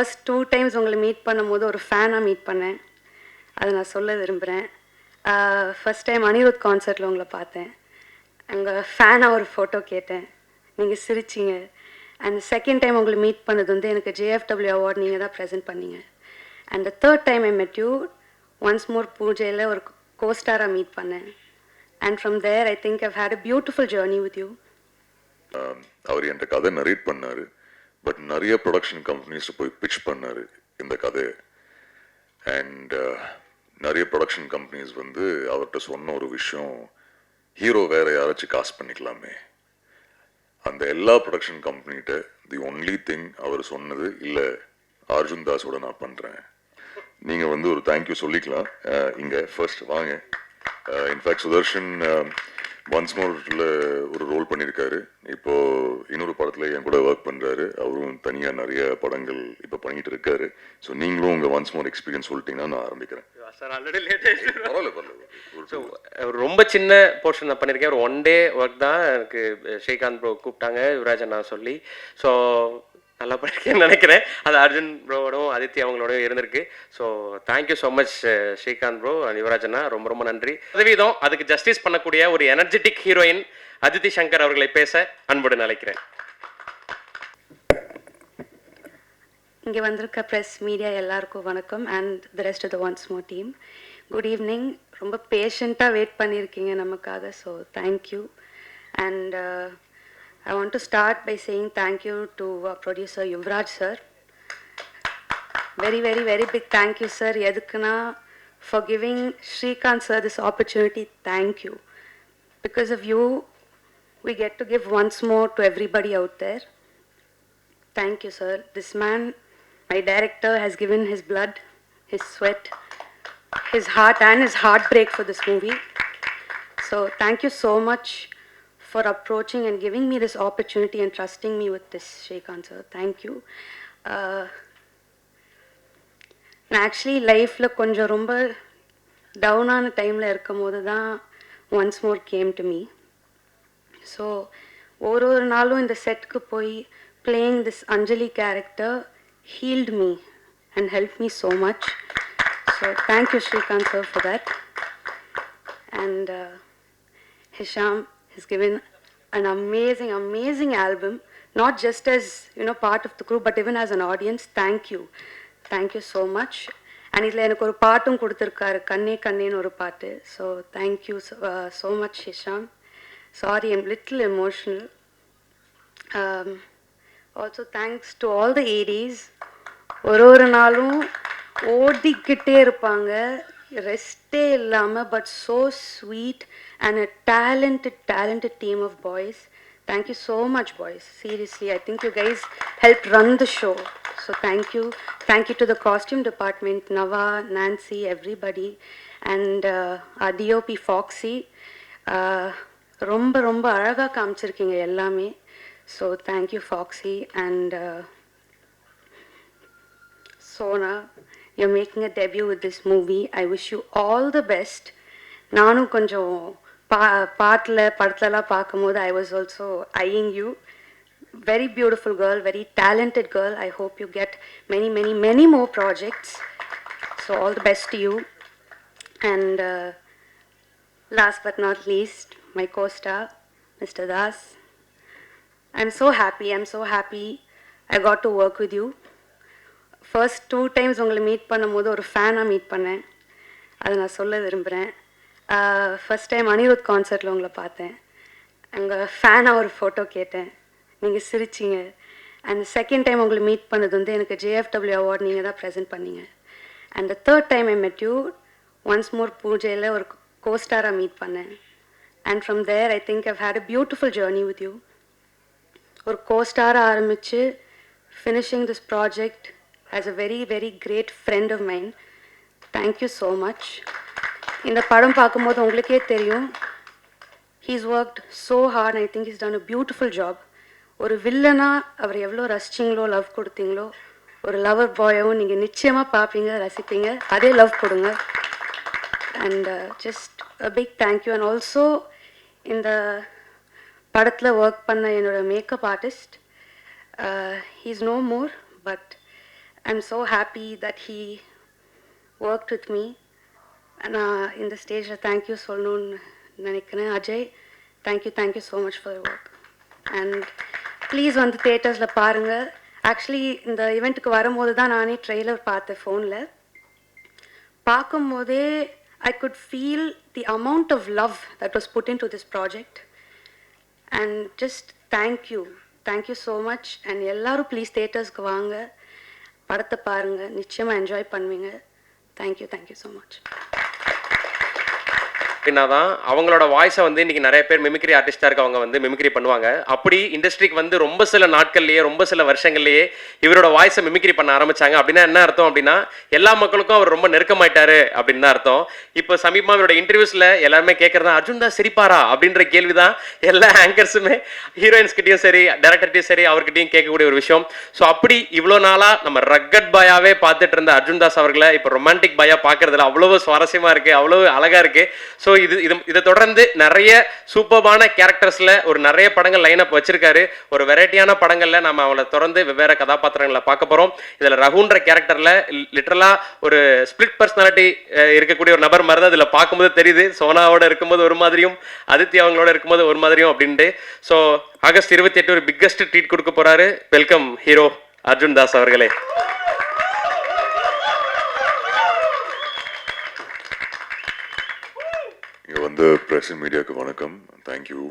First 2 times உங்களை meet பண்ணும்போது ஒரு ஃபேனாக மீட் பண்ணேன். அதை நான் சொல்ல விரும்புகிறேன். ஃபர்ஸ்ட் டைம் அனிருத் கான்சர்ட்டில் உங்களை பார்த்தேன். அங்கே ஃபேனாக ஒரு ஃபோட்டோ கேட்டேன், நீங்கள் சிரிச்சிங்க. அண்ட் செகண்ட் டைம் உங்களை மீட் பண்ணது வந்து எனக்கு JFW அவார்ட் நீங்கள் தான் ப்ரெசென்ட் பண்ணீங்க. And the third time I met you once more பூஜையில் ஒரு கோஸ்டாராக மீட் பண்ணேன். And from there I think I've had a beautiful journey with you. அவர் என்கிட்ட கதை நரேட் பண்ணார். பட் நிறைய ப்ரொடக்ஷன் கம்பெனிஸ் போய் பிச் பண்ணார் இந்த கதையை. அண்ட் நிறைய ப்ரொடக்ஷன் கம்பெனிஸ் வந்து அவர்கிட்ட சொன்ன ஒரு விஷயம், ஹீரோ வேற யாராச்சும் காஸ்ட் பண்ணிக்கலாமே. அந்த எல்லா ப்ரொடக்ஷன் கம்பெனிகிட்ட தி ஒன்லி திங் அவர் சொன்னது, இல்லை அர்ஜுன் தாஸோட நான் பண்ணுறேன். நீங்கள் வந்து ஒரு தேங்க்யூ சொல்லிக்கலாம் இங்கே. ஃபர்ஸ்ட் வாங்க. இன்ஃபேக்ட் சுதர்ஷன் ஒன்ஸ் மோர்ல ஒரு ரோல் பண்ணியிருக்காரு. இப்போ இன்னொரு படத்துல என் கூட ஒர்க் பண்றாரு. அவரும் தனியா நிறைய படங்கள் இப்போ பண்ணிட்டு இருக்காரு. ஸோ நீங்களும் உங்க ஒன்ஸ் மோர் எக்ஸ்பீரியன்ஸ் சொல்லிட்டீங்கன்னா நான் ஆரம்பிக்கிறேன். ரொம்ப சின்ன போர்ஷன் நான் பண்ணியிருக்கேன். ஒரு 1 day ஒர்க் தான். எனக்கு ஸ்ரீகாந்த் ப்ரோ கூப்பிட்டாங்க, யுவராஜன் நான் சொல்லி. ஸோ நல்லா படிக்கணும்னு நினைக்கிறேன். அது அர்ஜுன் ப்ரோவோடும் அதித்தி அவங்களோடய இருந்திருக்கு. So thank you so much Srikanth bro and யுவராஜனா, ரொம்ப ரொம்ப நன்றி. சதவீதம் அதுக்கு ஜஸ்டிஸ் பண்ணக்கூடிய ஒரு எனர்ஜெட்டிக் ஹீரோயின் அதித்தி சங்கர் அவர்களை பேச அன்புடன் அழைக்கிறேன். இங்கே வந்திருக்க ப்ரெஸ் மீடியா எல்லாருக்கும் வணக்கம். And the rest of the Once More team, good evening. ரொம்ப பேஷண்ட்டாக வெயிட் பண்ணியிருக்கீங்க நமக்காக. So thank you. And I want to start by saying thank you to our producer Yuvraj sir. Very, very, very big thank you, sir. Yadukana for giving Srikanth sir this opportunity. Thank you. Because of you, we get to give once more to everybody out there. Thank you, sir. This man, my director, has given his blood, his sweat, his heart and his heartbreak for this movie. So thank you so much for approaching and giving me this opportunity and trusting me with this, Srikanth sir. Thank you. நான் actually லைஃப்பில் கொஞ்சம் ரொம்ப டவுனான டைமில் இருக்கும் போது தான் once more came to me. So ஒரு நாளும் இந்த செட்டுக்கு போய் playing this Anjali character healed me and help me so much. So thank you Srikanth sir for that. And Hisham has given an amazing, amazing album, not just as, you know, part of the crew, but even as an audience. Thank you. Thank you so much. And idla enak oru paatum kuduthirukkaru, kanne kanne nu oru paattu. So thank you so much Hisham. Sorry, I'm little emotional. Also thanks to all the ADs. ஒரு நாளும் ஓடிக்கிட்டே இருப்பாங்க, ரெஸ்டே இல்லாமல். But so sweet and a talented team of boys. Thank you so much, boys. Seriously, I think you guys helped run the show. So thank you. Thank you to the costume department, Nava, Nancy, everybody. And our DOP Foxy. ரொம்ப ரொம்ப அழகாக காமிச்சிருக்கீங்க எல்லாமே. So thank you Foxy. And Sona, you're making a debut with this movie. I wish you all the best. நானும் கொஞ்சம் பாட்டில் படத்துலலாம் பார்க்கும்போது I was also eyeing you. Very beautiful girl, very talented girl. I hope you get many, many, many more projects. So all the best to you. And last but not least, my co-star, Mr. Das. I'm so happy I got to work with you. First 2 times உங்களை meet பண்ணும்போது ஒரு ஃபேனாக meet பண்ணேன். அதை நான் சொல்ல விரும்புகிறேன். First time Anirudh கான்சர்ட்டில் உங்களை பார்த்தேன். அங்கே ஃபேனாக ஒரு ஃபோட்டோ கேட்டேன், நீங்கள் சிரிச்சிங்க. அண்ட் செகண்ட் டைம் உங்களை மீட் பண்ணது வந்து எனக்கு JFW அவார்ட் நீங்கள் தான் ப்ரெசென்ட் பண்ணீங்க. And the third time I met you once more பூஜையில் ஒரு கோஸ்டாராக மீட் பண்ணேன். And from there I think I've had a beautiful journey with you. ஒரு கோஸ்டாராக ஆரம்பித்து finishing this project as a very, very great friend of mine. Thank you so much. இந்த படம் பார்க்கும்போது உங்களுக்கே தெரியும், he's worked so hard and I think he's done a beautiful job. ஒரு வில்லனாக அவர் எவ்வளோ ரசிச்சிங்களோ, லவ் கொடுத்தீங்களோ, ஒரு லவர் பாயாகவும் நீங்கள் நிச்சயமாக பார்ப்பீங்க, ரசிப்பீங்க. அதே லவ் கொடுங்க. And just a big thank you. And also இந்த படத்தில் ஒர்க் பண்ண என்னோடய makeup artist, he's no more, but I'm so happy that he worked with me. நான் இந்த ஸ்டேஜில் தேங்க்யூ சொல்லணும்னு நினைக்கிறேன். Ajay, thank you so much for work. And please வந்து தேட்டர்ஸில் பாருங்கள். ஆக்சுவலி இந்த ஈவெண்ட்டுக்கு வரும்போது தான் நானே ட்ரெய்லர் பார்த்தேன் ஃபோனில். பார்க்கும்போதே I could feel the amount of love that was put into this project. And just thank you so much. And எல்லாரும் ப்ளீஸ் தேட்டர்ஸ்க்கு வாங்க, படத்தை பாருங்கள், நிச்சயமாக என்ஜாய் பண்ணுவீங்க. Thank you so much. அப்படின்னா தான் அவங்களோட வாய்ஸை வந்து இன்றைக்கி நிறைய பேர் மிமிக்ரி ஆர்டிஸ்டாக இருக்கவங்க வந்து மிமிக்ரி பண்ணுவாங்க. அப்படி இண்டஸ்ட்ரிக்கு வந்து ரொம்ப சில நாட்கள்லேயே, ரொம்ப சில வருஷங்கள்லேயே இவரோட வாய்ஸை மிமிக்ரி பண்ண ஆரம்பித்தாங்க. அப்படின்னா என்ன அர்த்தம் அப்படின்னா, எல்லா மக்களுக்கும் அவர் ரொம்ப நெருக்கமாயிட்டாரு அப்படின்னு தான் அர்த்தம். இப்போ சமீபமாக இவரோட இன்டர்வியூஸில் எல்லாருமே கேட்குறதா, அர்ஜுன் தான் சிரிப்பாரா அப்படின்ற கேள்வி தான் எல்லா ஆங்கர்ஸுமே ஹீரோயின்ஸ்கிட்டையும் சரி, டேரக்டர்கிட்டையும் சரி, அவர்கிட்டையும் கேட்கக்கூடிய ஒரு விஷயம். ஸோ அப்படி இவ்வளோ நாளாக நம்ம ரக்கட் பாயாவே பார்த்துட்டு இருந்த அர்ஜுன் தாஸ் அவர்களை இப்போ ரொமான்டிக் பாயா பார்க்கறதுல அவ்வளோ சுவாரஸ்யமாக இருக்குது, அவ்வளோ அழகாக இருக்குது. ஸோ இதை தொடர்ந்து நிறைய சூப்பர்பான கேரக்டர்ஸில் ஒரு நிறைய படங்கள் லைன் அப் வச்சிருக்காரு. ஒரு வெரைட்டியான படங்களில் நம்ம அவளை தொடர்ந்து வெவ்வேறு கதாபாத்திரங்களை பார்க்க போகிறோம். இதில் ரகுன்ற கேரக்டரில் லிட்டரலாக ஒரு ஸ்பிளிட் பர்சனாலிட்டி இருக்கக்கூடிய ஒரு நபர் மாதிரி தான் இதில் பார்க்கும்போது தெரியுது. சோனாவோட இருக்கும்போது ஒரு மாதிரியும், அதித்தி அவங்களோட இருக்கும்போது ஒரு மாதிரியும் அப்படின்ட்டு. ஸோ ஆகஸ்ட் 28 ஒரு பிக்கஸ்ட் ட்ரீட் கொடுக்க போகிறாரு. வெல்கம் ஹீரோ அர்ஜுன் தாஸ் அவர்களே. இங்கே வந்து ப்ரெஸ் மீடியாவுக்கு வணக்கம். தேங்க்யூ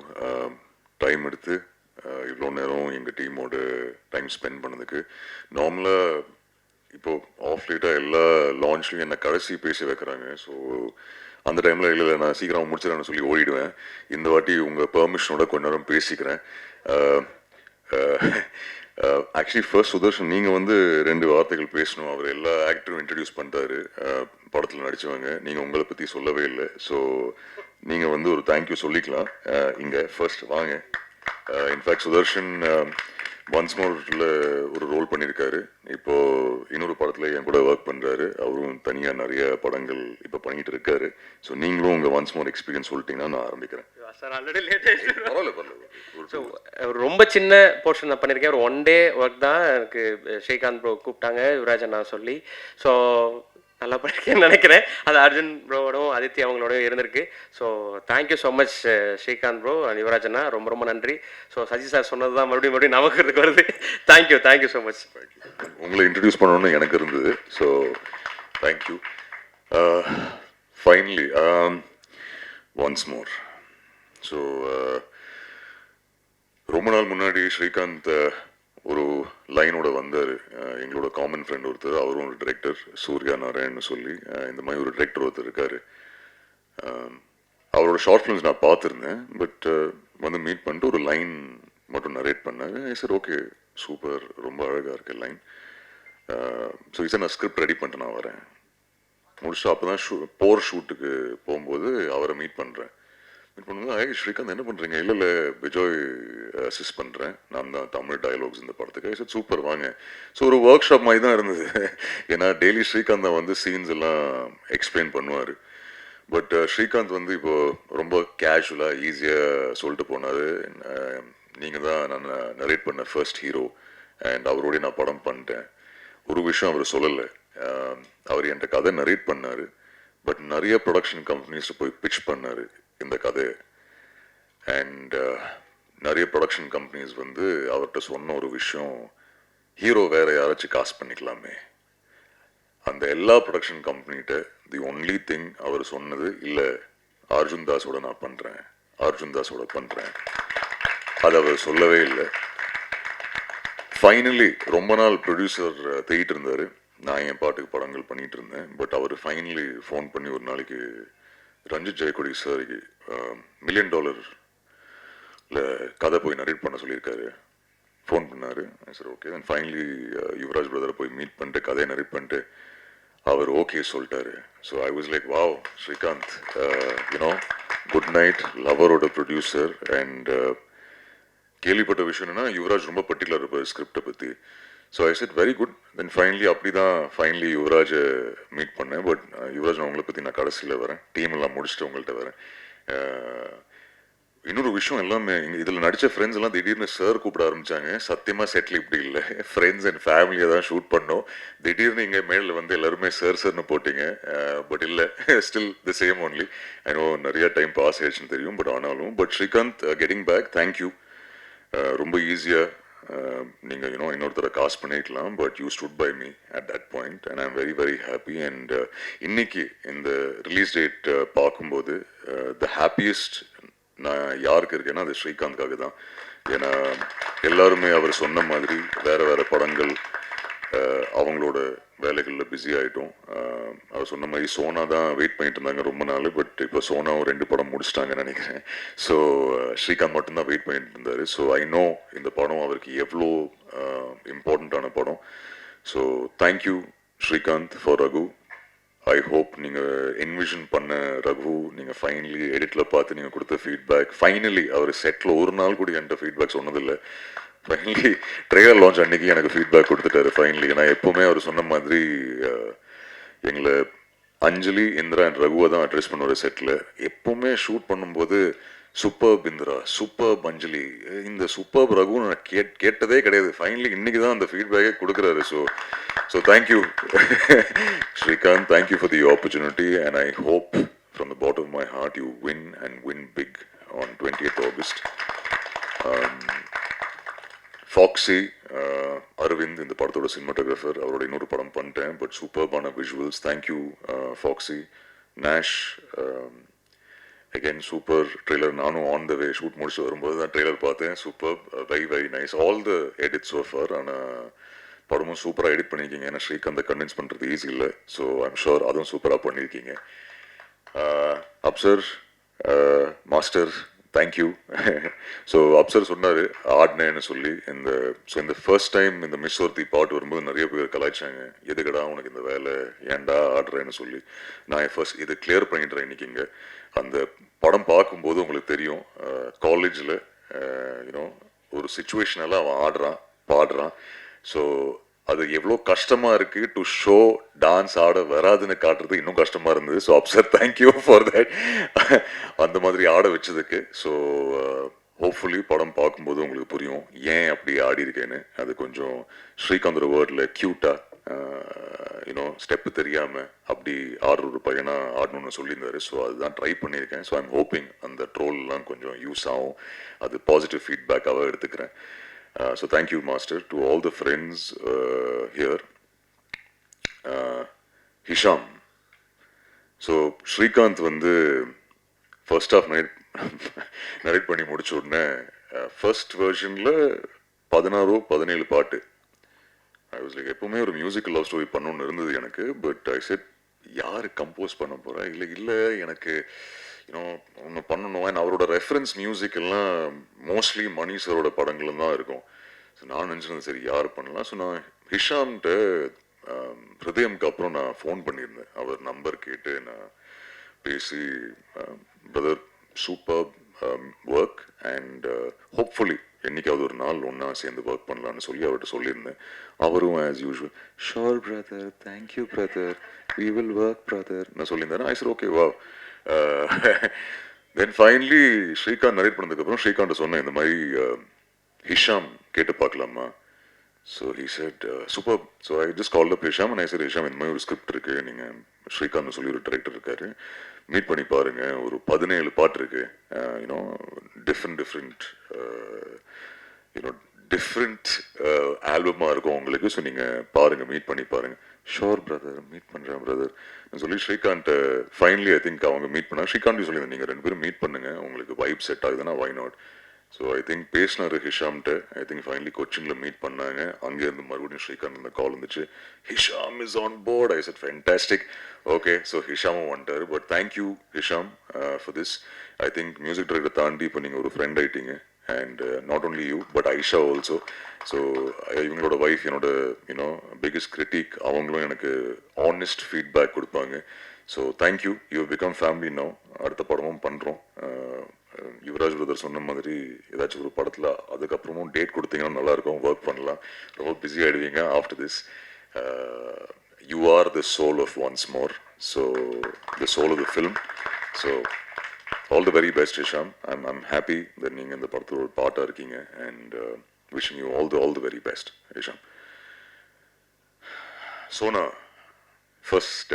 டைம் எடுத்து இவ்வளோ நேரம் எங்கள் டீமோட டைம் ஸ்பெண்ட் பண்ணதுக்கு. நார்மலாக இப்போது ஆஃப் லேட்டாக எல்லா லான்ச்லையும் என்னை கடைசி பேசி வைக்கிறாங்க. ஸோ அந்த டைமில் இல்லை நான் சீக்கிரம் முடிச்சிடறேன்னு சொல்லி ஓடிடுவேன். இந்த வாட்டி உங்கள் பெர்மிஷனோட கொஞ்ச நேரம் பேசிக்கிறேன். ஆக்சுவலி ஃபர்ஸ்ட் சுதர்ஷன், நீங்கள் வந்து 2 வார்த்தைகள் பேசணும். அவர் எல்லா ஆக்டரும் இன்ட்ரடியூஸ் பண்ணிட்டாரு, படத்தில் நடித்தவங்க. நீங்கள் உங்களை பற்றி சொல்லவே இல்லை. ஸோ நீங்கள் வந்து ஒரு தேங்க்யூ சொல்லிக்கலாம். இங்கே ஃபர்ஸ்ட் வாங்க. இன்ஃபேக்ட் சுதர்ஷன் ஒன்ஸ் மோர்ல ஒரு ரோல் பண்ணியிருக்காரு. இப்போது இன்னொரு படத்தில் என் கூட ஒர்க் பண்ணுறாரு. அவரும் தனியாக நிறைய படங்கள் இப்போ பண்ணிக்கிட்டு இருக்காரு. ஸோ நீங்களும் உங்கள் ஒன்ஸ் மோர் எக்ஸ்பீரியன்ஸ் சொல்லிட்டீங்கன்னா நான் ஆரம்பிக்கிறேன். ரொம்ப சின்ன போர்ஷன் நான் பண்ணியிருக்கேன். ஒரு 1 day ஒர்க் தான். எனக்கு ஸ்ரீகாந்த் ப்ரோ கூப்பிட்டாங்க, யுவராஜன் நான் சொல்லி. ஸோ நல்லா பண்ணியிருக்கேன்னு நினைக்கிறேன். அது அர்ஜுன் ப்ரோவோடும் அதித்தி அவங்களோடய இருந்திருக்கு. So thank you so much Srikanth bro and யுவராஜனா, ரொம்ப ரொம்ப நன்றி. ஸோ சஜி சார் சொன்னது தான் மறுபடியும் நமக்கு வருது. Thank you so much. உங்களை இன்ட்ரடியூஸ் பண்ணணும்னு எனக்கு இருந்தது. So thank you. Finally once more. So ரொம்ப நாள் முன்னாடி ஸ்ரீகாந்த் ஒரு லைனோட வந்தார். எங்களோட காமன் ஃப்ரெண்ட் ஒருத்தர், அவரும் ஒரு டிரெக்டர், சூர்யா நாராயணன் சொல்லி இந்த மாதிரி ஒரு டிரெக்டர் ஒருத்தர் இருக்கார். அவரோட ஷார்ட் ஃபிலிம்ஸ் நான் பார்த்துருந்தேன். பட் வந்து மீட் பண்ணிட்டு ஒரு லைன் மட்டும் நரேட் பண்ணாங்க. சார் ஓகே சூப்பர், ரொம்ப அழகாக இருக்கு லைன். ஸோ சார் நான் ஸ்கிரிப்ட் ரெடி பண்ணிட்டு நான் வரேன். முடிச்சுட்டு அப்போ தான் போர் ஷூட்டுக்கு போகும்போது அவரை மீட் பண்ணுறேன். மீட் பண்ணும்போது ஸ்ரீகாந்த் என்ன பண்ணுறீங்க? இல்லை விஜய் அசிஸ்ட் பண்ணுறேன், நான் தான் தமிழ் டயலாக்ஸ் இந்த படத்துக்கு. சார் சூப்பர் வாங்க. ஸோ ஒரு ஒர்க் ஷாப் மாதிரி தான் இருந்தது. ஏன்னா டெய்லி ஸ்ரீகாந்த் தான் வந்து சீன்ஸ் எல்லாம் எக்ஸ்பிளைன் பண்ணுவார். பட் ஸ்ரீகாந்த் வந்து இப்போது ரொம்ப கேஷுவலாக ஈஸியாக சொல்லிட்டு போனார். நீங்கள் தான் நான் நரேட் பண்ண ஃபர்ஸ்ட் ஹீரோ அண்ட் அவரோடைய நான் படம் பண்ணிட்டேன். ஒரு விஷயம் அவர் சொல்லலை, அவர் என்கிட்ட கதை நரேட் பண்ணார். பட் நிறைய ப்ரொடக்ஷன் கம்பெனிஸ் போய் பிச் பண்ணார் இந்த கதையை. அண்ட் நிறைய ப்ரொடக்ஷன் கம்பெனிஸ் வந்து அவர்கிட்ட சொன்ன ஒரு விஷயம், ஹீரோ வேற யாராச்சும் காஸ்ட் பண்ணிக்கலாமே. அந்த எல்லா ப்ரொடக்ஷன் கம்பெனிகிட்ட தி ஒன்லி திங் அவர் சொன்னது, இல்லை அர்ஜுன் தாஸோட நான் பண்ணுறேன், அர்ஜுன் தாஸோட பண்ணுறேன். அது அவர் சொல்லவே இல்லை. ஃபைனலி ரொம்ப நாள் ப்ரொடியூசர் தேடிட்டு இருந்தார். நான் என் பாட்டுக்கு படங்கள் பண்ணிகிட்டு இருந்தேன். பட் அவர் ஃபைனலி ஃபோன் பண்ணி ஒரு நாளைக்கு ரஞ்சித் ஜெயக்கொடி சாருக்கு $1 million கதை போய் நரேட் பண்ண சொல்லியிருக்காரு. ஃபோன் பண்ணார். Sir okay. Then finally Yuvraj பிரதரை போய் மீட் பண்ணிட்டு கதையை நரேட் பண்ணிட்டு அவர் ஓகே சொல்லிட்டாரு. So I was like wow Srikanth, you know good night லவரோட ப்ரொடியூசர். அண்ட் கேள்விப்பட்ட விஷயம் என்னன்னா, யுவராஜ் ரொம்ப பர்டிகுலர் இருப்பார் ஸ்கிரிப்டை பற்றி. So I said very good. Then அப்படி தான் ஃபைனலி யுவராஜை மீட் பண்ணேன். பட் யுவராஜ் அவங்கள பற்றி நான் கடைசியில் வரேன், டீம் எல்லாம் முடிச்சுட்டு உங்கள்கிட்ட வரேன். இன்னொரு விஷயம் எல்லாமே இதில் நடித்த ஃப்ரெண்ட்ஸ் எல்லாம் திடீர்னு சார் கூப்பிட ஆரம்பிச்சாங்க. சத்தியமாக செட்டில் இப்படி இல்லை, ஃப்ரெண்ட்ஸ் அண்ட் ஃபேமிலியை தான் ஷூட் பண்ணோம். திடீர்னு இங்கே மேலில் வந்து எல்லாருமே சார் சார்னு போட்டிங்க. பட் இல்லை, still the same only. I know நிறைய டைம் பாஸ் ஆயிடுச்சுன்னு தெரியும், பட் ஆனாலும் but Srikanth getting back, thank you. ரொம்ப ஈஸியாக நீங்கள் இன்னொருத்தரை காசு பண்ணியிருக்கலாம், but you stood by me at that point and I am very very happy. அண்ட் இன்னைக்கு இந்த ரிலீஸ் டேட் பார்க்கும்போது த ஹாப்பியஸ்ட் நான் யாருக்கு இருக்கேன்னா அது ஸ்ரீகாந்த்காக தான். ஏன்னா எல்லாருமே அவர் சொன்ன மாதிரி வேறு வேறு படங்கள் அவங்களோட வேலைகளில் பிஸி ஆகிட்டோம். அவர் சொன்ன மாதிரி சோனா தான் வெயிட் பண்ணிட்டு இருந்தாங்க ரொம்ப நாள், பட் இப்போ சோனாவும் 2 படம் முடிச்சிட்டாங்கன்னு நினைக்கிறேன். ஸோ ஸ்ரீகாந்த் மட்டும்தான் வெயிட் பண்ணிட்டு இருந்தார். ஸோ ஐ நோ இந்த படம் அவருக்கு எவ்வளோ இம்பார்ட்டண்ட்டான படம். So thank you Srikanth for Raghu. I hope நீங்கள் என்விஷன் பண்ண ரகு நீங்கள் ஃபைனலி எடிட்டில் பார்த்து நீங்கள் கொடுத்த ஃபீட்பேக், ஃபைனலி அவர் செட்டில் ஒரு நாள் கூட என்கிட்ட ஃபீட்பேக் சொன்னதில்லை. ஃபைனலி ட்ரெய்லர் லான்ச் அன்னைக்கு எனக்கு ஃபீட்பேக் கொடுத்துட்டாரு ஃபைனலி. ஏன்னா எப்போவுமே அவர் சொன்ன மாதிரி எங்களை அஞ்சலி, இந்திரா அண்ட் ரகுவை தான் அட்ரஸ் பண்ணுவார் செட்டில். எப்போவுமே ஷூட் பண்ணும்போது சூப்பர்ப் இந்திரா, சூப்பர்ப் அஞ்சலி, இந்த சூப்பர்ப் ரகு நான் கேட்டதே கிடையாது. ஃபைனலி இன்னைக்கு தான் அந்த ஃபீட்பேக்கே கொடுக்குறாரு. So thank you Srikanth, thank you for the opportunity and I hope from the bottom of my heart you win and win big on 20th August. Foxy Aravind இந்த படத்தோட சினிமாட்டோகிராஃபர், அவரோட இன்னொரு படம் பண்ணிட்டேன், பட் சூப்பர்பான விஷுவல்ஸ், தேங்க்யூ ஃபாக்ஸி. நேஷ் அகெயின் சூப்பர் ட்ரெய்லர். நானும் on the way shoot முடிச்சு வரும்போது தான் ட்ரெய்லர் பார்த்தேன். Super, very very nice, all the edits so far. ஆனால் படமும் சூப்பராக எடிட் பண்ணியிருக்கீங்க. ஏன்னா ஸ்ரீகாந்தை கன்வின்ஸ் பண்ணுறது ஈஸி இல்லை. ஸோ ஐம் ஷுர் அதுவும் சூப்பராக பண்ணியிருக்கீங்க. Afsar master, thank you. So Afsar சொன்னார் ஆடினேன்னு சொல்லி. இந்த ஃபர்ஸ்ட் டைம் இந்த மிஸ் ஒருத்தி பாட்டு வரும்போது நிறைய பேர் கலாய்ச்சாங்க, எதுக்கடா உனக்கு இந்த வேலை, ஏன்டா ஆடுறேன்னு சொல்லி. நான் ஃபர்ஸ்ட் இதை கிளியர் பண்ணிடுறேன் இன்னைக்கு. இங்கே அந்த படம் பார்க்கும்போது உங்களுக்கு தெரியும், காலேஜில் ஒரு சுச்சுவேஷனெல்லாம் அவன் ஆடுறான் பாடுறான். ஸோ அது எவ்வளோ கஷ்டமாக இருக்குது டு ஷோ டான்ஸ் ஆட வராதுன்னு காட்டுறது இன்னும் கஷ்டமாக இருந்தது. So Afsar thank you for that, அந்த மாதிரி ஆட வச்சதுக்கு. ஸோ ஹோப்ஃபுல்லி படம் பார்க்கும்போது உங்களுக்கு புரியும் ஏன் அப்படி ஆடி இருக்கேன்னு. அது கொஞ்சம் ஸ்ரீகாந்தோட வேர்டில் க்யூட்டாக ஸ்டெப்பு தெரியாமல் அப்படி ஆடுற ஒரு பையனா ஆடணும்னு சொல்லியிருந்தாரு. ஸோ அதுதான் ட்ரை பண்ணியிருக்கேன். ஸோ ஐம் ஹோப்பிங் அந்த ட்ரோல்லாம் கொஞ்சம் யூஸ் ஆகும், அது பாசிட்டிவ் ஃபீட்பேக்காக எடுத்துக்கிறேன். So thank you master, to all the friends here. Hisham, so Srikanth வந்து ஃபர்ஸ்ட் ஆஃப் நரேட் பண்ணி முடிச்ச உடனே ஃபர்ஸ்ட் வெர்ஷனில் 16-17 பாட்டு. ஐ வாஸ் லைக் எப்பவுமே ஒரு மியூசிக்கல் லவ் ஸ்டோரி பண்ணணும்னு இருந்தது எனக்கு. பட் ஐ செட் யார் கம்போஸ் பண்ண போகிறா, இல்லை எனக்கு ஒன்று பண்ணணும். அண்ட் அவரோட ரெஃபரன்ஸ் மியூசிக் எல்லாம் மோஸ்ட்லி மணி சரோட படங்களும் தான் இருக்கும். ஸோ நான் நினச்சிருந்தேன் சரி யார் பண்ணலாம். ஸோ நான் ஹிஷாம்கிட்ட ஹிருதயம்க்கு அப்புறம் நான் ஃபோன் பண்ணியிருந்தேன். அவர் நம்பர் கேட்டு நான் பேசி, brother super work and hopefully என்னைக்காவது ஒரு நாள் ஒன்றா சேர்ந்து ஒர்க் பண்ணலான்னு சொல்லி அவர்கிட்ட சொல்லியிருந்தேன். அவரும் as usual sure brother, thank you brother, we will work brother நான் சொல்லியிருந்தேன். ஐ சார் ஓகே வா. தென் ஃபைனலி ஸ்ரீகாந்த் நரேட் பண்ணதுக்கப்புறம் ஸ்ரீகாந்த் சொன்னேன் இந்த மாதிரி ஹிஷாம் கேட்டு பார்க்கலாமா. So he said super. So I just call up Hisham and I sir Hisham இந்த மாதிரி ஒரு ஸ்கிரிப்ட் இருக்குது, நீங்கள் ஸ்ரீகாந்த் சொல்லி ஒரு டைரக்டர் இருக்காரு, மீட் பண்ணி பாருங்கள், ஒரு 17 பாட்டு இருக்குது, டிஃப்ரெண்ட் ஆல்பமாக இருக்கும் உங்களுக்கு. ஸோ நீங்கள் பாருங்கள், மீட் பண்ணி பாருங்கள். ஷோர் பிரதர், மீட் பண்ணுறேன் பிரதர் சொல்லி ஸ்ரீகாந்த் ஃபைனலி ஐ திங்க் அவங்க மீட் பண்ணாங்க. ஸ்ரீகாந்த் சொல்லியிருந்தேன் நீங்கள் 2 பேரும் மீட் பண்ணுங்கள், உங்களுக்கு வைப் செட் ஆகுதுன்னா why not. So I think பேசினார் ஹிஷாம்கிட்ட. ஐ திங்க் ஃபைனலி கொச்சினில் மீட் பண்ணாங்க. அங்கேருந்து மறுபடியும் ஸ்ரீகாந்த் இந்த கால் வந்துச்சு, Hesham is on board. I said fantastic, okay. So ஹிஷாமும் வந்துட்டார். But thank you Hesham for this. I think music director தாண்டி இப்போ நீங்கள் ஒரு ஃப்ரெண்ட் ஆகிட்டீங்க. And not only you but Aisha also. So இவங்களோட ஒய்ஃப் என்னோட பிக்கஸ்ட் கிரிட்டிக், அவங்களும் எனக்கு ஆனஸ்ட் ஃபீட்பேக் கொடுப்பாங்க. So thank you, you become family no. அடுத்த படமும் பண்ணுறோம். யுவராஜ் பிரதர் சொன்ன மாதிரி ஏதாச்சும் ஒரு படத்தில் அதுக்கப்புறமும் டேட் கொடுத்தீங்கன்னா நல்லாயிருக்கும், ஒர்க் பண்ணலாம். ரொம்ப பிஸி ஆகிடுவீங்க after this. You are the soul of once more, so the soul of the film. So all the very best Hesham. I'm happy that நீங்கள் இந்த படத்தோட பார்ட்டாக இருக்கீங்க and wishing you all the very best Hesham. Sona first.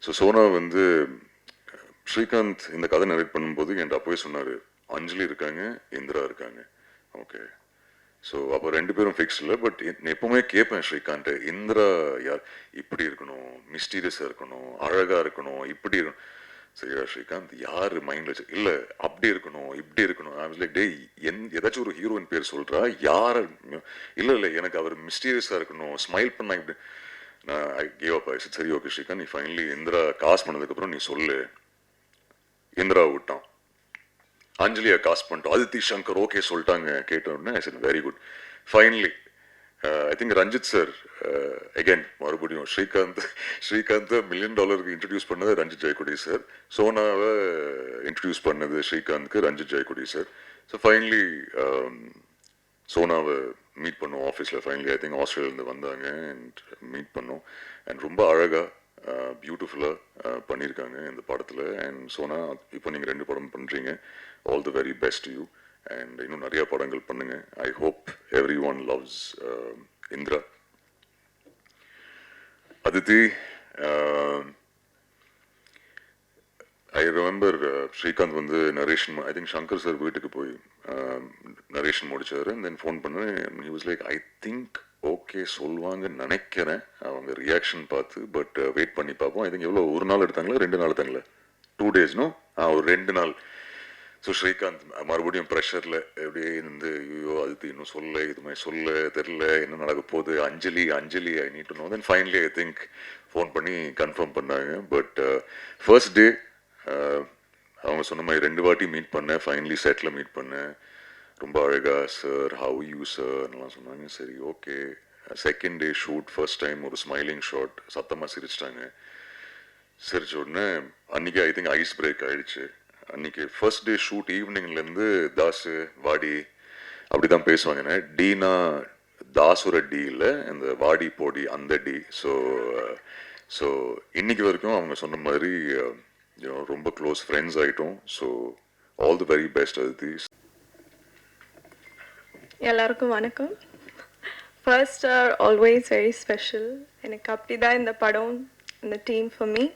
So Sona வந்து ஸ்ரீகாந்த் இந்த கதை narrate பண்ணும்போது என்கிட்ட அப்போவே சொன்னார், அஞ்சலி இருக்காங்க, இந்திரா இருக்காங்க. ஓகே, ஸோ அப்போ 2 பேரும் ஃபிக்ஸ் இல்லை. பட் எப்பவுமே கேட்பேன் ஸ்ரீகாந்த், இந்திரா யார், இப்படி இருக்கணும், மிஸ்டீரியஸாக இருக்கணும், அழகாக இருக்கணும், இப்படி இருக்கணும். சரியா ஸ்ரீகாந்த், யார் மைண்டில் வச்சு இல்லை அப்படி இருக்கணும், இப்படி இருக்கணும். ஐ வாஸ் லைக், டே ஏதாச்சும் ஒரு ஹீரோயின் பேர் சொல்கிறா, யார்? இல்லை எனக்கு அவர் மிஸ்டீரியஸாக இருக்கணும், ஸ்மைல் பண்ணா இப்படி. நான் ஐ கேவ் அப். ஐ சரி ஓகே ஸ்ரீகாந்த், நீ ஃபைனலி இந்திரா காசு பண்ணதுக்கப்புறம் நீ சொல்லு. இந்திரா விட்டான், அஞ்சலியை காசு பண்ணிட்டோம், அதித்தி சங்கர் ஓகே சொல்லிட்டாங்க. கேட்டோன்னே I said very good. Finally I think Ranjith sir again மறுபடியும் ஸ்ரீகாந்த் $1 million இன்ட்ரடியூஸ் பண்ணது ரஞ்சித் ஜெயக்குடி சார். சோனாவை இன்ட்ரடியூஸ் பண்ணது ஸ்ரீகாந்த்க்கு Ranjith Jayakodi sir. So finally சோனாவை மீட் பண்ணோம் ஆஃபீஸில். ஃபைனலி ஐ திங்க் ஆஸ்திரேலியாவிலேருந்து வந்தாங்க அண்ட் மீட் பண்ணோம். அண்ட் ரொம்ப அழகாக பியூட்டிஃபுல்லாக பண்ணியிருக்காங்க இந்த படத்தில். அண்ட் சோனா, இப்போ நீங்கள் 2 படம் பண்ணுறீங்க. All the very best you. And இன்னும் நிறையா படங்கள் பண்ணுங்க. I hope everyone loves Indira. Aditi, I remember Srikanth வந்து narration, I think Shankar sir வீட்டுக்கு போய் நரேஷன் முடிச்சாரு. தென் ஃபோன் பண்ணேன். He was like, I think okay சொல்லுவாங்கன்னு நினைக்கிறேன் அவங்க ரியாக்ஷன் பார்த்து. பட் வெயிட் பண்ணி பார்ப்போம். ஐ திங்க் எவ்வளோ, 1 நாள் எடுத்தாங்களா 2 நாள் எடுத்தாங்களா? 2 days நோ, ஒரு 2 நாள். ஸோ ஸ்ரீகாந்த் மறுபடியும் ப்ரெஷரில் எப்படியே இருந்து, ஐயோ அதுக்கு இன்னும் சொல்ல, இது மாதிரி சொல்ல தெரில, என்ன நடக்க போகுது, Anjali I need to know. Then finally I think phone பண்ணி கன்ஃபார்ம் பண்ணாங்க. பட் ஃபர்ஸ்ட் டே அவங்க சொன்ன மாதிரி 2 வாட்டி மீட் பண்ணேன். ஃபைனலி செட்டில் மீட் பண்ணேன். ரொம்ப அழகாக சார், ஹவ் யூ சார்லாம் சொன்னாங்க. சரி okay. Second day shoot, first time ஒரு ஸ்மைலிங் ஷாட், சத்தமாக சிரிச்சிட்டாங்க. சிரிச்ச உடனே அன்றைக்கி ஐ திங்க் ஐஸ் பிரேக் ஆகிடுச்சு. அன்றைக்கி ஃபர்ஸ்ட் டே ஷூட் ஈவினிங்லேருந்து தாசு வாடி அப்படி தான் பேசுவாங்க. டீனா தாசுர டி இல்லை, இந்த வாடி போடி அந்த டி. ஸோ இன்னைக்கு வரைக்கும் அவங்க சொன்ன மாதிரி ரொம்ப க்ளோஸ் ஃப்ரெண்ட்ஸ் ஆகிட்டோம். So all the very best Aditi. எல்லாருக்கும் வணக்கம். First are always very special. எனக்கு அப்படி தான் இந்த படம், இந்த டீம் ஃபார் மீ.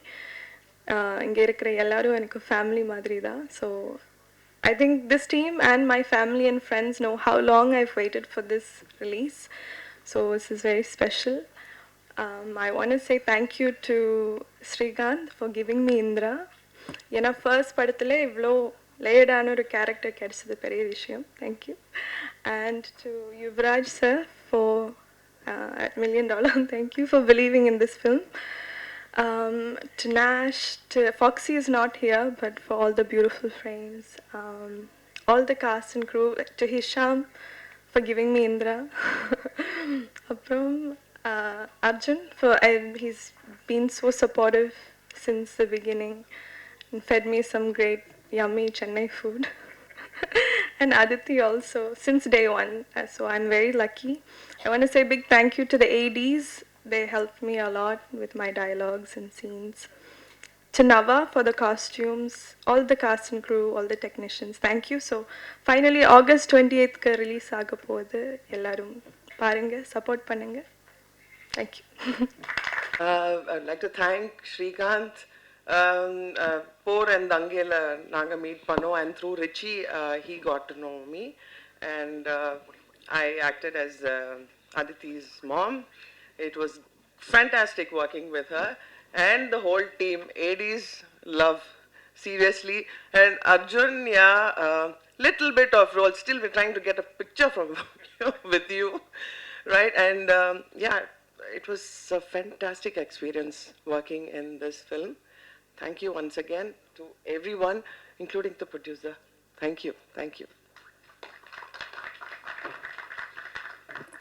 இங்கே இருக்கிற எல்லாரும் எனக்கு ஃபேமிலி மாதிரி தான். So I think this team and my family and friends know how long I've weighted for this release. So this is very special. I want to say thank you to Srikanth for giving me Indra. ஏன்னா first படத்தில் இவ்வளோ லேயர்டான ஒரு character கிடைச்சது பெரிய விஷயம். Thank you. And to Yuvaraj sir for $1 million. Thank you for believing in this film. To Nash, to Foxy is not here, but for all the beautiful frames, all the cast and crew, to Hisham for giving me Indra. Aprom Arjun, he's been so supportive since the beginning and fed me some great yummy Chennai food. And Aditi also since day one. So I'm very lucky. I want to say big thank you to the ADs. They helped me a lot with my dialogues and scenes. To Nava for the costumes, all the cast and crew, all the technicians. Thank you. So finally August 28th ka release ஆக போகுது. எல்லாரும் பாருங்க, support பண்ணுங்க. Thank you. I'd like to thank Srikanth. Poor and Dangela naanga meet panno, and through Richie he got to know me, and I acted as Aditi's mom. It was fantastic working with her and the whole team. AD's love, seriously. And Arjun, little bit of role. Still we're trying to get a picture from with you, right? And it was a fantastic experience working in this film. Thank you once again to everyone, including the producer. Thank you.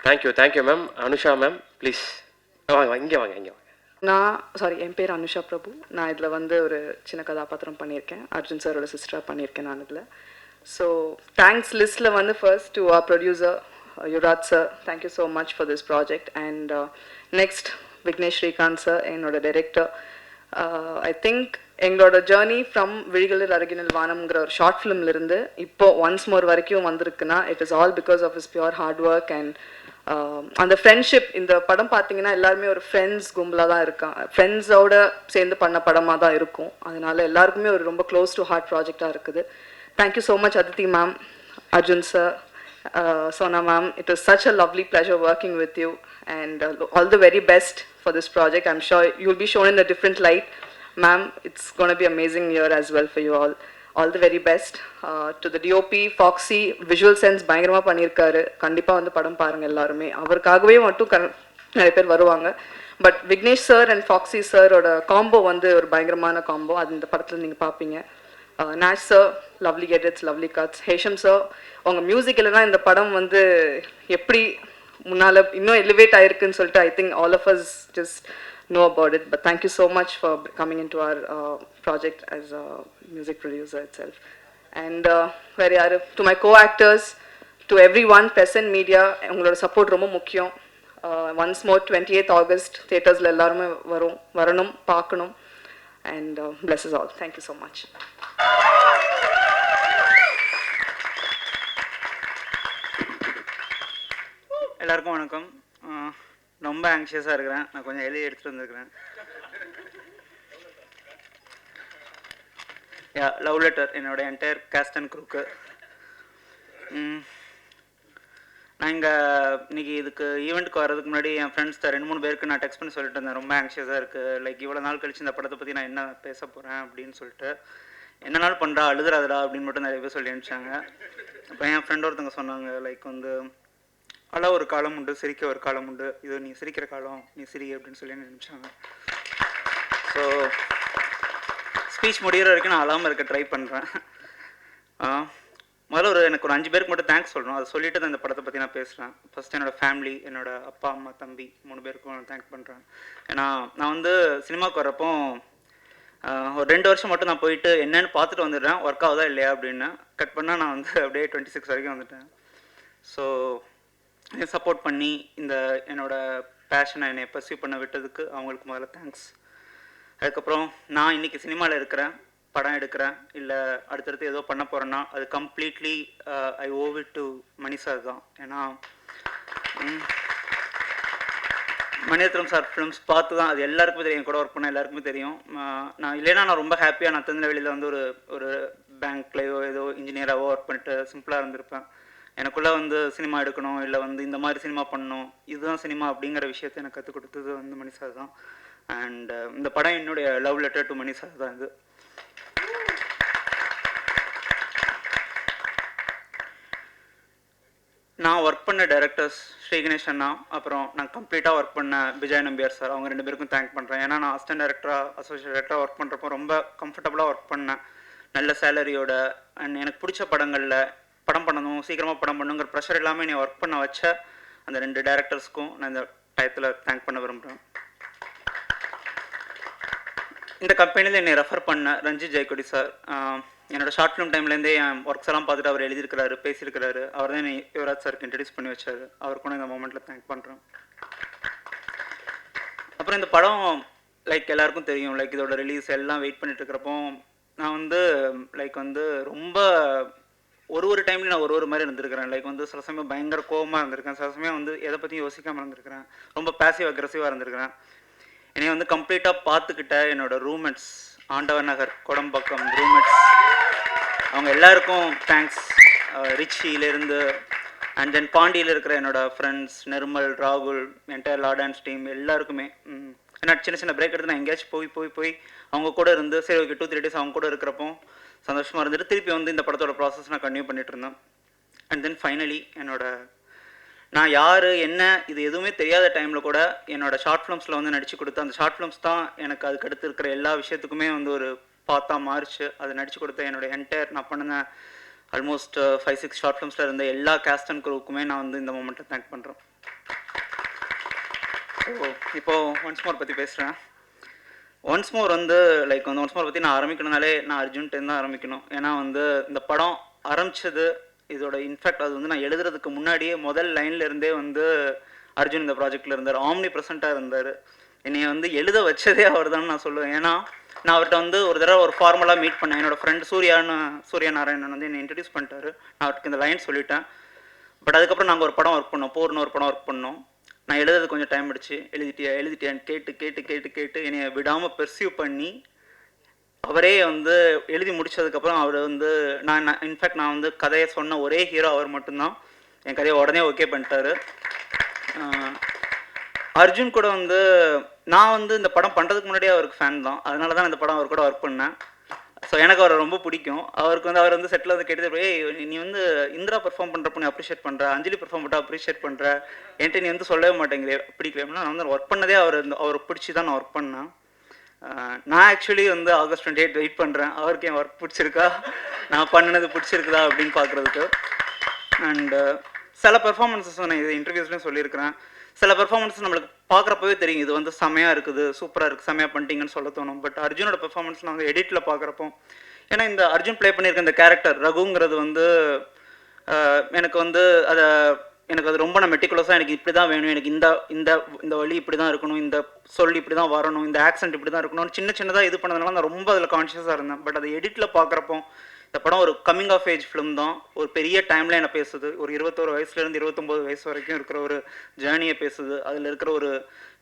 Thank you ma'am. Anusha ma'am please வாங்க, இங்கே வாங்க. என் பேர் அனுஷா பிரபு. நான் இதில் வந்து ஒரு சின்ன கதாபாத்திரம் பண்ணியிருக்கேன். அர்ஜுன் சாரோட சிஸ்டராக பண்ணியிருக்கேன் நான் இதில். ஸோ தேங்க்ஸ் லிஸ்ட்டில் வந்து first to our producer Yuvaraj sir, thank you so much for this project. And next Vignesh Srikanth sir, என்னோட டைரக்டர். ஐ திங்க் எங்களோட ஜேர்னி ஃப்ரம் விழிகளில் அருகினில் வானம்ங்கிற ஒரு ஷார்ட் ஃபிலிம்லேருந்து இப்போ ஒன்ஸ் மோர் வரைக்கும் வந்திருக்குன்னா it is all because of is pure hard work and அந்த friendship. இந்த படம் பார்த்தீங்கன்னா எல்லாருமே ஒரு ஃப்ரெண்ட்ஸ் கும்பலாக தான் இருக்காங்க, ஃப்ரெண்ட்ஸோட சேர்ந்து பண்ண படமாக தான் இருக்கும். அதனால எல்லாருக்குமே ஒரு ரொம்ப க்ளோஸ் டு ஹார்ட் ப்ராஜெக்டாக இருக்குது. Thank you so much Aditi ma'am, Arjun sir, Sona ma'am. It was such a lovely pleasure working with you, and all the very best for this project. I'm sure you'll be shown in a different light. Ma'am, it's going to be amazing year as well for you all. All the very best. To the DOP, Foxy, visual sense பயங்கரமா பண்ணியிருக்காரு. கண்டிப்பா வந்து படம் பாருங்க எல்லாருமே. அவருக்காகவே மட்டும் நிறைய பேர் வருவாங்க. But Vignesh sir and foxy சாரோட காம்போ வந்து ஒரு பயங்கரமான காம்போ. அது இந்த படத்தில் நீங்கள் பார்ப்பீங்க. Nash sir, lovely edits, lovely cuts. Hesham sir, உங்கள் மியூசிக் இல்லைனா இந்த படம் வந்து எப்படி முன்னால் இன்னும் எலிவேட் ஆயிருக்குன்னு சொல்லிட்டு I think all of us just know about it. But thank you so much for coming into our project as a music producer itself. And வேறு யார், to my co-actors, to everyone, present media, உங்களோட support ரொம்ப முக்கியம். Once more 28th August தியேட்டர்ஸில் எல்லாருமே வரணும், பார்க்கணும். And bless us all. Thank you so much. எல்லாருக்கும் வணக்கம். ரொம்ப ஆங்ஷியஸாக இருக்கிறேன். நான் கொஞ்சம் எழுதி எடுத்துகிட்டு வந்திருக்கிறேன். லவ் லெட்டர் என்னோட என்டையர் கேஸ்ட் அண்ட் குரூக்கு. நான் இன்னைக்கு இதுக்கு ஈவெண்ட்டுக்கு வரதுக்கு முன்னாடி என் ஃப்ரெண்ட்ஸ் 2-3 பேருக்கு நான் டெக்ஸ்ட் பண்ணி சொல்லிட்டு இருந்தேன், ரொம்ப ஆங்ஷியஸாக இருக்குது, லைக் இவ்வளோ நாள் கழிச்சு இந்த படத்தை பற்றி நான் என்ன பேச போகிறேன் அப்படின்னு சொல்லிட்டு. என்ன நாள் பண்ணுறா அழுதுறாதடா அப்படின்னு மட்டும் நிறைய பேர் சொல்லி அனுப்பிச்சாங்க. அப்போ என் ஃப்ரெண்ட் ஒருத்தவங்க சொன்னாங்க, லைக் வந்து அழ ஒரு காலம் உண்டு, சிரிக்க ஒரு காலம் உண்டு, இது நீ சிரிக்கிற காலம், நீ சிரி அப்படின்னு சொல்லி நினச்சாங்க. ஸோ ஸ்பீச் முடிகிற வரைக்கும் நான் அழாமல் இருக்க ட்ரை பண்ணுறேன். முதல்ல எனக்கு ஒரு 5 பேருக்கு மட்டும் தேங்க்ஸ் சொல்லணும். அதை சொல்லிட்டு தான் இந்த படத்தை பற்றி நான் பேசுகிறேன். ஃபஸ்ட்டு என்னோடய ஃபேமிலி, என்னோடய அப்பா அம்மா தம்பி 3 பேருக்கும் நான் தேங்க் பண்ணுறேன். ஏன்னா நான் வந்து சினிமாவுக்கு வரப்போ ஒரு 2 வருஷம் மட்டும் நான் போயிட்டு என்னென்னு பார்த்துட்டு வந்துடுறேன், ஒர்க் ஆகுதா இல்லையா அப்படின்னு. கட் பண்ணால் நான் வந்து அப்படியே 26 வரைக்கும் வந்துட்டேன். ஸோ சப்போர்ட் பண்ணி இந்த என்னோடய பேஷனை என்னை பர்சியூ பண்ண விட்டதுக்கு அவங்களுக்கு முதல்ல தேங்க்ஸ். அதுக்கப்புறம் நான் இன்றைக்கி சினிமாவில் இருக்கிறேன், படம் எடுக்கிறேன், இல்லை அடுத்தடுத்து ஏதோ பண்ண போகிறேன்னா அது completely I owe it to Mani sir தான். ஏன்னா மணிரத்னம் சார் ஃபிலிம்ஸ் பார்த்து தான், அது எல்லாருக்குமே தெரியும், கூட ஒர்க் பண்ண எல்லாருக்குமே தெரியும். நான் இல்லைன்னா நான் ரொம்ப ஹாப்பியாக நான் திருநெல்வேலியில் வந்து ஒரு பேங்க்லேயோ ஏதோ இன்ஜினியராகவோ ஒர்க் பண்ணிட்டு சிம்பிளாக இருந்திருப்பேன். எனக்குள்ளே வந்து சினிமா எடுக்கணும், இல்லை வந்து இந்த மாதிரி சினிமா பண்ணணும், இதுதான் சினிமா அப்படிங்கிற விஷயத்தை எனக்கு கற்றுக் கொடுத்தது வந்து மணி சார் தான். அண்ட் இந்த படம் என்னுடைய love letter to Mani sir தான். இது நான் ஒர்க் பண்ண டைரக்டர்ஸ் ஸ்ரீ கணேஷ் அண்ணா, அப்புறம் நான் கம்ப்ளீட்டாக ஒர்க் பண்ண விஜய் நம்பியார் சார், அவங்க 2 பேருக்கும் தேங்க் பண்ணுறேன். ஏன்னா நான் அசிஸ்டன்ட் டைரக்டராக அசோசியேட் டைரக்டராக ஒர்க் பண்ணுறப்போ ரொம்ப கம்ஃபர்டபுளாக ஒர்க் பண்ணேன், நல்ல சேலரியோட. அண்ட் எனக்கு பிடிச்ச படங்களில் படம் பண்ணணும், சீக்கிரமாக படம் பண்ணணுங்கிற ப்ரெஷர் எல்லாமே என்னை ஒர்க் பண்ண வச்ச அந்த 2 டைரக்டர்ஸ்க்கும் நான் இந்த டயத்தில் தேங்க் பண்ண விரும்புகிறேன். இந்த கம்பெனியில் என்னை ரெஃபர் பண்ண ரஞ்சித் ஜெயக்கொடி சார், என்னோடய ஷார்ட் ஃபிலிம் டைம்லேருந்தே என் ஒர்க்ஸ் எல்லாம் பார்த்துட்டு அவர் எழுதியிருக்கிறாரு, பேசியிருக்கிறாரு. அவர் தான் என்னை யுவராஜ் சாருக்கு இன்ட்ரடியூஸ் பண்ணி வச்சார். அவருக்கும் இந்த மொமெண்ட்டில் தேங்க் பண்ணுறேன். அப்புறம் இந்த படம் லைக் எல்லாருக்கும் தெரியும், லைக் இதோட ரிலீஸ் எல்லாம் வெயிட் பண்ணிட்டு இருக்கிறப்போ நான் வந்து லைக் வந்து ரொம்ப ஒரு டைம்லேயும் நான் ஒரு மாதிரி இருந்திருக்கிறேன். லைக் வந்து சில சமயம் பயங்கர கோபமாக இருந்திருக்கேன், சில சமயம் வந்து எதை பற்றியும் யோசிக்காமல் இருந்திருக்கிறேன், ரொம்ப பேசிவ் அக்ரெசிவாக இருந்திருக்கிறேன். என்னை வந்து கம்ப்ளீட்டாக பார்த்துக்கிட்ட என்னோட ரூம்மேட்ஸ், ஆண்டவர் நகர், கொடம்பாக்கம் ரூம்மேட்ஸ், அவங்க எல்லாருக்கும் தேங்க்ஸ். ரிச்சியிலேருந்து அண்ட் தென் பாண்டியில் இருக்கிற என்னோடய ஃப்ரெண்ட்ஸ் நிர்மல், ராகுல், என்டையர் லா டான்ஸ் டீம் எல்லாருக்குமே. ஏன்னா சின்ன பிரேக் எடுத்து நான் எங்கேயாச்சும் போய் அவங்க கூட இருந்து சரி ஓகே 2-3 டேஸ் அவங்க கூட இருக்கிறப்போ சந்தோஷமாக இருந்துட்டு திருப்பி வந்து இந்த படத்தோட ப்ராசஸ் நான் கன்டினியூ பண்ணிட்டு இருந்தேன். அண்ட் தென் ஃபைனலி நான் யார் என்ன இது எதுவுமே தெரியாத டைமில் கூட என்னோடய ஷார்ட் ஃபிலிம்ஸில் வந்து நடித்து கொடுத்த அந்த ஷார்ட் ஃபிலிம்ஸ் தான் எனக்கு அதுக்கு அடுத்து இருக்கிற எல்லா விஷயத்துக்குமே வந்து ஒரு பார்த்தா மாறிச்சு. அது நடித்து கொடுத்த என்னோடய என்டையர் நான் பண்ணின ஆல்மோஸ்ட் 5-6 ஷார்ட் ஃபிலிம்ஸில் இருந்த எல்லா கேஸ்ட் அண்ட் குரூவுக்குமே நான் வந்து இந்த மொமெண்ட்டை தேங்க் பண்ணுறேன். இப்போது ஒன்ஸ் மோர் பற்றி பேசுகிறேன். ஒன்ஸ் மோர் வந்து லைக் வந்து ஒன்ஸ் மோர் பற்றி நான் ஆரம்பிக்கணும்னாலே நான் அர்ஜுன்ட்டேருந்து தான் ஆரம்பிக்கணும். ஏன்னா வந்து இந்த படம் ஆரம்பித்தது இதோட இன்ஃபேக்ட் அது வந்து நான் எழுதுறதுக்கு முன்னாடியே முதல் லைன்ல இருந்தே வந்து அர்ஜுன் இந்த ப்ராஜெக்டில் இருந்தார், ஆம்னி ப்ரெசண்ட்டாக இருந்தார். என்னை வந்து எழுத வச்சதே அவர் தான் நான் சொல்லுவேன். ஏன்னா நான் அவர்கிட்ட வந்து ஒரு தடவை ஒரு ஃபார்மலாக மீட் பண்ணேன். என்னோடய ஃப்ரெண்ட் சூர்யா நாராயணன் வந்து என்னை இன்ட்ரடியூஸ் பண்ணிட்டாரு. நான் அவருக்கு இந்த லைன் சொல்லிட்டேன். பட் அதுக்கப்புறம் நாங்கள் ஒரு படம் ஒர்க் பண்ணோம், போர்னு ஒரு படம் ஒர்க் பண்ணோம். நான் எழுதுறது கொஞ்சம் டைம் ஆயிடுச்சு. எழுதிட்டியான்னு கேட்டு என்னை விடாமல் பெர்சியூவ் பண்ணி அவரே வந்து எழுதி முடிச்சதுக்கப்புறம் அவர் வந்து இன்ஃபேக்ட் நான் வந்து கதையை சொன்ன ஒரே ஹீரோ அவர் மட்டும்தான். என் கதையை உடனே ஓகே பண்ணிட்டாரு. அர்ஜுன் கூட வந்து நான் வந்து இந்த படம் பண்ணுறதுக்கு முன்னாடியே அவருக்கு ஃபேன் தான். அதனால தான் இந்த படம் அவர் கூட ஒர்க் பண்ணேன். ஸோ எனக்கு அவரை ரொம்ப பிடிக்கும். அவருக்கு வந்து அவர் வந்து செட்டில் வந்து கேட்டது, நீ வந்து இந்திரா பெர்ஃபார்ம் பண்ணுறப்ப நீ அப்ரிஷியேட் பண்ணுற, அஞ்சலி பெர்ஃபார்ம் பண்ணிட்டு அப்ரிஷியேட் பண்ணுற, என்கிட்ட நீ வந்து சொல்லவே மாட்டேங்கிறே பிடிக்கலன்னா. நான் வந்து ஒர்க் பண்ணதே அவருக்கு பிடிச்சி தான் நான் ஒர்க் பண்ணேன். நான் ஆக்சுவலி வந்து August 28 வெயிட் பண்ணுறேன். அவருக்கு என் ஒர்க் பிடிச்சிருக்கா, நான் பண்ணினது பிடிச்சிருக்குதா அப்படின்னு பார்க்குறதுக்கு. அண்டு சில பெர்ஃபார்மன்ஸஸ் நான் இது இன்டர்வியூஸ்லையும் சொல்லியிருக்கிறேன். சில பெர்ஃபார்மன்ஸ் நம்மளுக்கு பார்க்குறப்பவே தெரியும் இது வந்து செமையாக இருக்குது, சூப்பராக இருக்குது, செமையாக பண்ணிட்டீங்கன்னு சொல்ல தோணும். பட் அர்ஜுனோட பெர்ஃபார்மன்ஸ் நான் வந்து எடிட்டில் பார்க்குறப்போ, ஏன்னா இந்த அர்ஜுன் ப்ளே பண்ணியிருக்க இந்த கேரக்டர் ரகுங்கிறது வந்து எனக்கு வந்து எனக்கு அது ரொம்ப நான் மெட்டிகுலஸாக எனக்கு இப்படி தான் வேணும், எனக்கு இந்த இந்த இந்த வழி இப்படி தான் இருக்கணும், இந்த சொல் இப்படி தான் வரணும், இந்த ஆக்சென்ட் இப்படி தான் இருக்கணும்னு சின்னதாக இது பண்ணதுனால நான் ரொம்ப அதில் கான்ஷியஸாக இருந்தேன். பட் அதை எடிட்டில் பார்க்குறப்போ இந்த படம் ஒரு கம்மிங் ஆஃப் ஏஜ் ஃபிலிம் தான். ஒரு பெரிய டைம்லைனை பேசுது. ஒரு 21 வயசுலேருந்து 29 வயசு வரைக்கும் இருக்கிற ஒரு ஜேர்னியை பேசுது. அதில் இருக்கிற ஒரு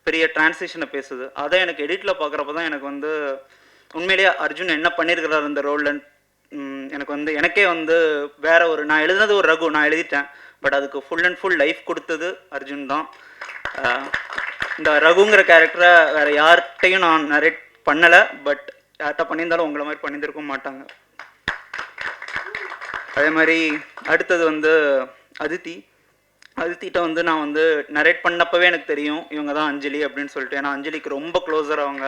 பெரிய டிரான்சிஷனை பேசுது. அதை எனக்கு எடிட்டில் பார்க்குறப்ப தான் எனக்கு வந்து உண்மையிலேயே அர்ஜுன் என்ன பண்ணியிருக்கிறார் இந்த ரோலில். எனக்கு வந்து எனக்கே வந்து வேற ஒரு நான் எழுதுனது ஒரு ரகு நான் எழுதிட்டேன். பட் அதுக்கு ஃபுல் அண்ட் ஃபுல் லைஃப் கொடுத்தது அர்ஜுன் தான். இந்த ரகுங்கிற கேரக்டரை வேறு யார்கிட்டையும் நான் நரேட் பண்ணலை. பட் யார்கிட்ட பண்ணியிருந்தாலும் உங்களை மாதிரி பண்ணியிருந்திருக்க மாட்டாங்க. அதே மாதிரி அடுத்தது வந்து அதித்திட்ட வந்து நான் வந்து நரேட் பண்ணப்பவே எனக்கு தெரியும் இவங்க தான் அஞ்சலி அப்படின்னு சொல்லிட்டு. ஏன்னா அஞ்சலிக்கு ரொம்ப க்ளோஸர் அவங்க.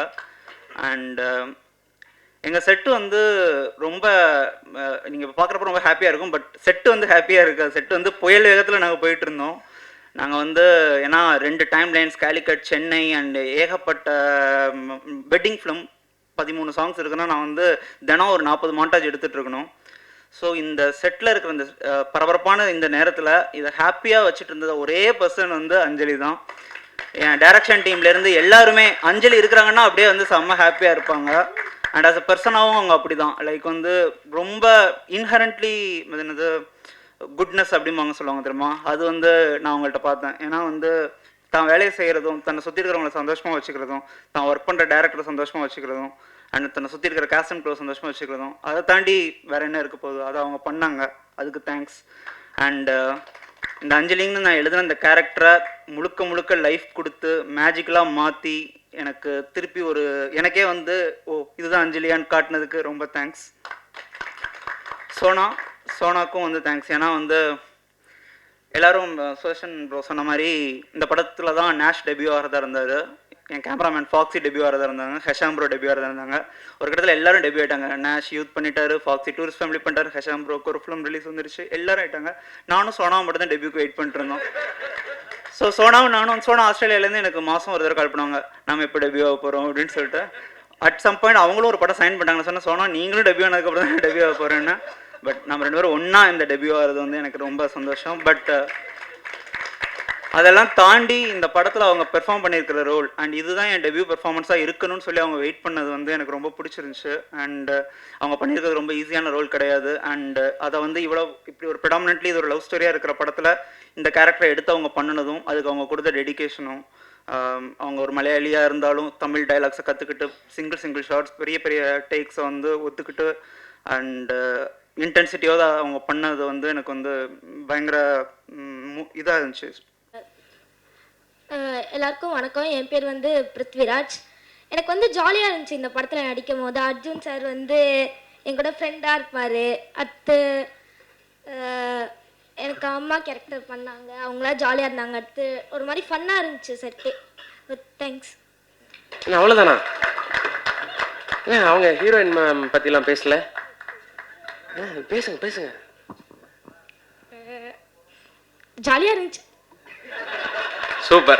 அண்டு எங்கள் செட்டு வந்து ரொம்ப நீங்கள் பார்க்குறப்ப ரொம்ப ஹாப்பியாக இருக்கும். பட் செட்டு வந்து ஹாப்பியாக இருக்காது. செட்டு வந்து புயல் வேகத்தில் நாங்கள் போயிட்டு இருந்தோம். நாங்கள் வந்து ஏன்னா 2 time lines, Calicut, Chennai and ஏகப்பட்ட வெட்டிங் ஃபிலிம் 13 சாங்ஸ் இருக்குன்னா நான் வந்து தினம் ஒரு 40 மாண்டாஜ் எடுத்துகிட்டு இருக்கணும். ஸோ இந்த செட்டில் இருக்கிற இந்த பரபரப்பான இந்த நேரத்தில் இதை ஹாப்பியாக வச்சுட்டு இருந்தது ஒரே பர்சன் வந்து அஞ்சலி தான். என் டைரக்ஷன் டீம்லேருந்து எல்லாருமே அஞ்சலி இருக்கிறாங்கன்னா அப்படியே வந்து செம்ம ஹாப்பியாக இருப்பாங்க. அண்ட் ஆஸ் அ பர்சனாகவும் அவங்க அப்படி தான். லைக் வந்து ரொம்ப இன்ஹரண்ட்லி என்னது குட்னஸ் அப்படிம்பாங்க சொல்லுவாங்க தெரியுமா, அது வந்து நான் அவங்கள்ட்ட பார்த்தேன். ஏன்னா வந்து தான் வேலையை செய்கிறதும், தன்னை சுற்றி இருக்கிறவங்களை சந்தோஷமாக வச்சுக்கிறதும், தான் ஒர்க் பண்ணுற டேரக்டரை சந்தோஷமாக வச்சுக்கிறதும், அண்ட் தன்னை சுற்றி இருக்கிற கேஸ்ட் அண்ட் க்ளோ சந்தோஷமாக வச்சுக்கிறதும், அதை தாண்டி வேறு என்ன இருக்க போகுது, அதை அவங்க பண்ணாங்க. அதுக்கு தேங்க்ஸ். அண்டு இந்த அஞ்சலின்னு நான் எழுதின இந்த கேரக்டரை முழுக்க லைஃப் கொடுத்து மேஜிக்கலாக மாற்றி எனக்கு திருப்பி ஒரு எனக்கே வந்து இதுதான் அஞ்சலியான்னு காட்டினதுக்கு ரொம்ப தேங்க்ஸ். சோனாக்கும் வந்து தேங்க்ஸ். ஏன்னா வந்து எல்லோரும் சுதர்ஷன் ப்ரோ சொன்ன மாதிரி இந்த படத்தில் தான் நேஷ் டெபியூ ஆகிறதா இருந்தார். என் கேமராமேன் ஃபாக்ஸி டெபியூ ஆகிறதா இருந்தாங்க. ஹெஷாம் ப்ரோ டெபியூ ஆகிறதா இருந்தாங்க. ஒரு கட்டத்தில் எல்லாரும் டெபியூ ஆகிட்டாங்க. நேஷ் யூத் பண்ணிட்டாரு, ஃபாக்ஸி டூரிஸ்ட் ஃபேமிலி பண்ணிட்டாரு, ஹெஷாம் ப்ரோக்கு ஒரு ஃபிலிம் ரிலீஸ் வந்துருச்சு, எல்லாரும் ஆகிட்டாங்க. நானும் சோனாவும் மட்டும் தான் டெபியூக்கு வெயிட் பண்ணிட்டு இருந்தோம். ஸோ சோனா ஆஸ்திரேலியாவிலேருந்து எனக்கு மாதம் ஒரு தடவை கால் பண்ணுவாங்க, நம்ம எப்போ டெபியூ ஆக போகிறோம் அப்படின்னு சொல்லிட்டு. அட் சம் பாயிண்ட் அவங்களும் ஒரு படம் சைன் பண்ணிட்டாங்க. சொன்னால் சோனா நீங்களும் டெபியூ ஆனதுக்கப்புறம் தான் டெபியூ ஆக போகிறேன்னு. பட் நம்ம 2 பேரும் ஒன்றா இந்த டெபியூ ஆகிறது வந்து எனக்கு ரொம்ப சந்தோஷம். பட் அதெல்லாம் தாண்டி இந்த படத்தில் அவங்க பெர்ஃபார்ம் பண்ணியிருக்கிற ரோல் அண்ட் இதுதான் என் டெபியூ பெர்ஃபார்மன்ஸாக இருக்கணும்னு சொல்லி அவங்க வெயிட் பண்ணது வந்து எனக்கு ரொம்ப பிடிச்சிருந்துச்சு. அண்டு அவங்க பண்ணியிருக்கிறது ரொம்ப ஈஸியான ரோல் கிடையாது. அண்டு அதை வந்து இப்படி ஒரு ப்ரிடாமினென்ட்லி இது ஒரு லவ் ஸ்டோரியாக இருக்கிற படத்தில் இந்த கேரக்டரை எடுத்து அவங்க பண்ணினதும், அதுக்கு அவங்க கொடுத்த டெடிகேஷனும், அவங்க ஒரு மலையாளியாக இருந்தாலும் தமிழ் டைலாக்ஸை கற்றுக்கிட்டு சிங்கிள் ஷார்ட்ஸ் பெரிய டேக்ஸை வந்து ஒத்துக்கிட்டு அண்டு இன்டென்சிட்டியோட அவங்க பண்ணது வந்து எனக்கு வந்து பயங்கர இதாக இருந்துச்சு. எல்லாருக்கும் வணக்கம். என் பேர் வந்து பிருத்விராஜ். எனக்கு வந்து ஜாலியாக இருந்துச்சு இந்த படத்தில் நடிக்கும் போது. அர்ஜுன் சார் வந்து எங்கூட ஃப்ரெண்டாக இருப்பார். அடுத்து எனக்கு அம்மா கேரக்டர் பண்ணாங்க, அவங்களாம் ஜாலியாக இருந்தாங்க. அடுத்து ஒரு மாதிரி ஃபன்னாக இருந்துச்சு செட்டு. தேங்க்ஸ். அவ்வளோதானா? அவங்க ஹீரோயின் பற்றிலாம் பேசல? பேசுங்க. ஜாலியாக இருந்துச்சு. சூப்பர்.